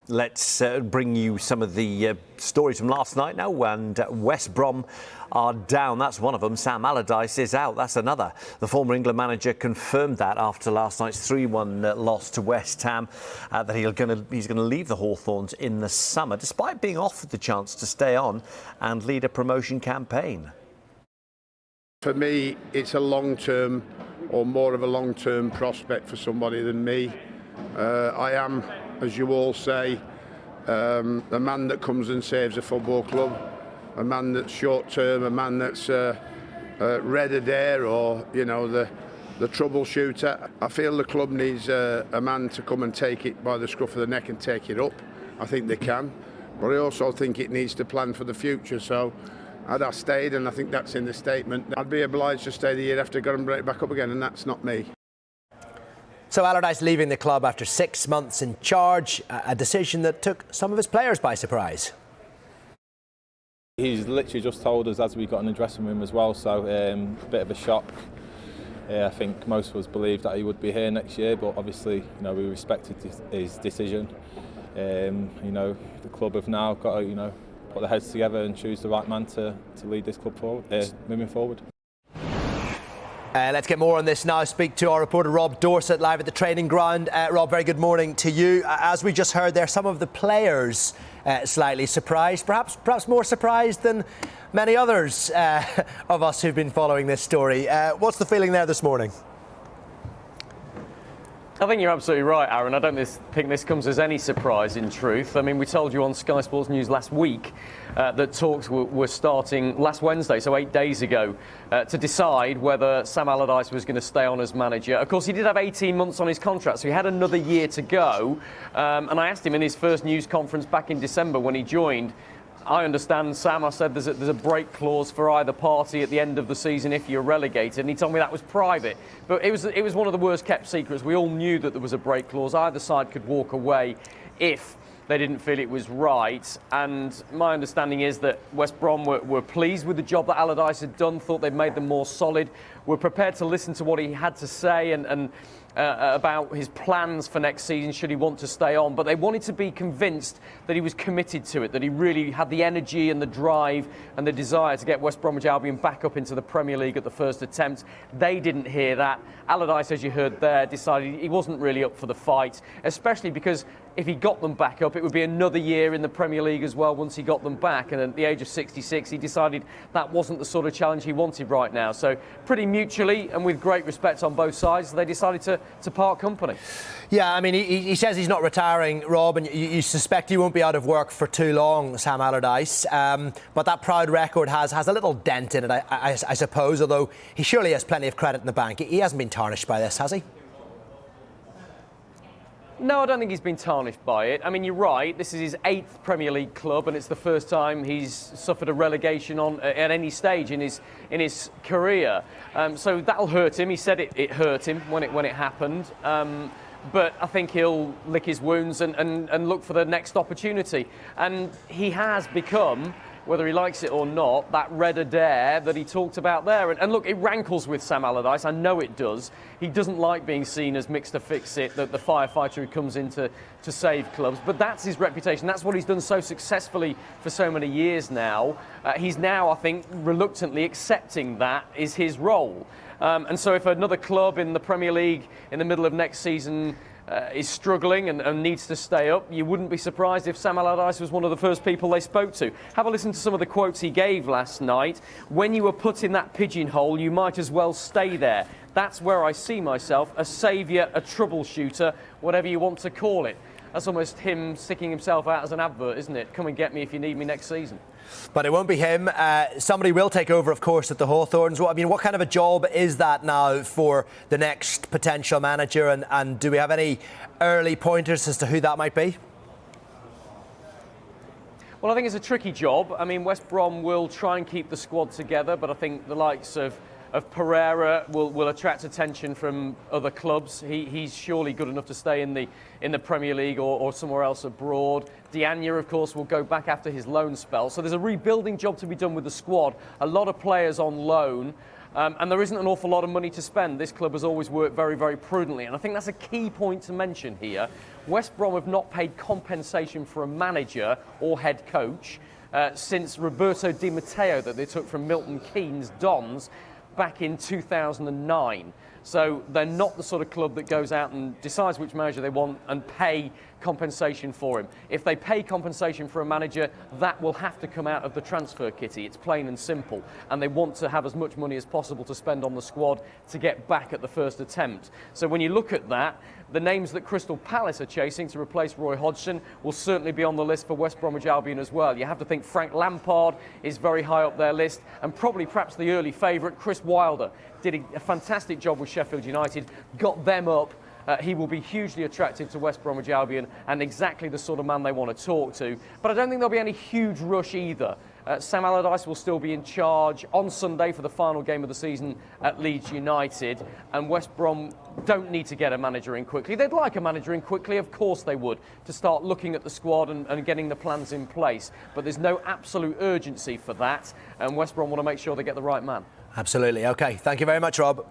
Let's bring you some of the stories from last night now. And West Brom are down. That's one of them. Sam Allardyce is out. That's another. The former England manager confirmed that after last night's 3-1 loss to West Ham, that he's going to leave the Hawthorns in the summer, despite being offered the chance to stay on and lead a promotion campaign. For me, it's a long-term, or more of a long-term prospect for somebody than me. I am, as you all say, a man that comes and saves a football club, a man that's short-term, a man that's Red Adair, or the troubleshooter. I feel the club needs a man to come and take it by the scruff of the neck and take it up. I think they can, but I also think it needs to plan for the future. So had I stayed, and I think that's in the statement, I'd be obliged to stay the year after, got and break back up again, and that's not me. So Allardyce leaving the club after 6 months in charge, a decision that took some of his players by surprise. He's literally just told us as we got in the dressing room as well, so a bit of a shock. I think most of us believed that he would be here next year, but obviously we respected his decision. The club have now got to put their heads together and choose the right man to lead this club forward, moving forward. Let's get more on this now. Speak to our reporter Rob Dorset live at the training ground. Rob, very good morning to you. As we just heard there, some of the players slightly surprised, perhaps more surprised than many others of us who've been following this story. What's the feeling there this morning? I think you're absolutely right, Aaron. I don't think this comes as any surprise, in truth. I mean, we told you on Sky Sports News last week that talks were starting last Wednesday, so 8 days ago, to decide whether Sam Allardyce was going to stay on as manager. Of course, he did have 18 months on his contract, so he had another year to go. And I asked him in his first news conference back in December when he joined, I understand, Sam, I said there's a break clause for either party at the end of the season if you're relegated, and he told me that was private. But it was one of the worst kept secrets. We all knew that there was a break clause. Either side could walk away if they didn't feel it was right. And my understanding is that West Brom were pleased with the job that Allardyce had done, thought they'd made them more solid, were prepared to listen to what he had to say and about his plans for next season should he want to stay on, but they wanted to be convinced that he was committed to it, that he really had the energy and the drive and the desire to get West Bromwich Albion back up into the Premier League at the first attempt. They didn't hear that. Allardyce, as you heard there, decided he wasn't really up for the fight, especially because if he got them back up, it would be another year in the Premier League as well once he got them back. And at the age of 66, he decided that wasn't the sort of challenge he wanted right now. So pretty mutually and with great respect on both sides, they decided to part company. Yeah, I mean, he says he's not retiring, Rob, and you suspect he won't be out of work for too long, Sam Allardyce. But that proud record has a little dent in it, I suppose, although he surely has plenty of credit in the bank. He hasn't been tarnished by this, has he? No, I don't think he's been tarnished by it. I mean, you're right. This is his 8th Premier League club, and it's the first time he's suffered a relegation at any stage in his career. So that'll hurt him. He said it hurt him when it happened. But I think he'll lick his wounds and look for the next opportunity. And he has become, whether he likes it or not, that Red Adair that he talked about there. And look, it rankles with Sam Allardyce. I know it does. He doesn't like being seen as Mixed to Fix-It, the firefighter who comes in to save clubs. But that's his reputation. That's what he's done so successfully for so many years now. He's now, I think, reluctantly accepting that is his role. And so if another club in the Premier League in the middle of next season is struggling and needs to stay up, you wouldn't be surprised if Sam Allardyce was one of the first people they spoke to. Have a listen to some of the quotes he gave last night. When you were put in that pigeonhole, you might as well stay there. That's where I see myself, a saviour, a troubleshooter, whatever you want to call it. That's almost him sticking himself out as an advert, isn't it? Come and get me if you need me next season. But it won't be him. Somebody will take over, of course, at the Hawthorns. I mean, what kind of a job is that now for the next potential manager? And do we have any early pointers as to who that might be? Well, I think it's a tricky job. I mean, West Brom will try and keep the squad together, but I think the likes of Pereira will attract attention from other clubs. He's surely good enough to stay in the Premier League or somewhere else abroad. Diagne, of course, will go back after his loan spell. So there's a rebuilding job to be done with the squad. A lot of players on loan. And there isn't an awful lot of money to spend. This club has always worked very, very prudently. And I think that's a key point to mention here. West Brom have not paid compensation for a manager or head coach since Roberto Di Matteo, that they took from Milton Keynes Dons back in 2009. So they're not the sort of club that goes out and decides which manager they want and pay compensation for him. If they pay compensation for a manager, that will have to come out of the transfer kitty. It's plain and simple. And they want to have as much money as possible to spend on the squad to get back at the first attempt. So when you look at that, the names that Crystal Palace are chasing to replace Roy Hodgson will certainly be on the list for West Bromwich Albion as well. You have to think Frank Lampard is very high up their list, and probably perhaps the early favourite, Chris Wilder, did a fantastic job with Sheffield United, got them up. He will be hugely attractive to West Bromwich Albion and exactly the sort of man they want to talk to. But I don't think there'll be any huge rush either. Sam Allardyce will still be in charge on Sunday for the final game of the season at Leeds United, and West Brom don't need to get a manager in quickly. They'd like a manager in quickly, of course they would, to start looking at the squad and getting the plans in place. But there's no absolute urgency for that, and West Brom want to make sure they get the right man. Absolutely. OK, thank you very much, Rob.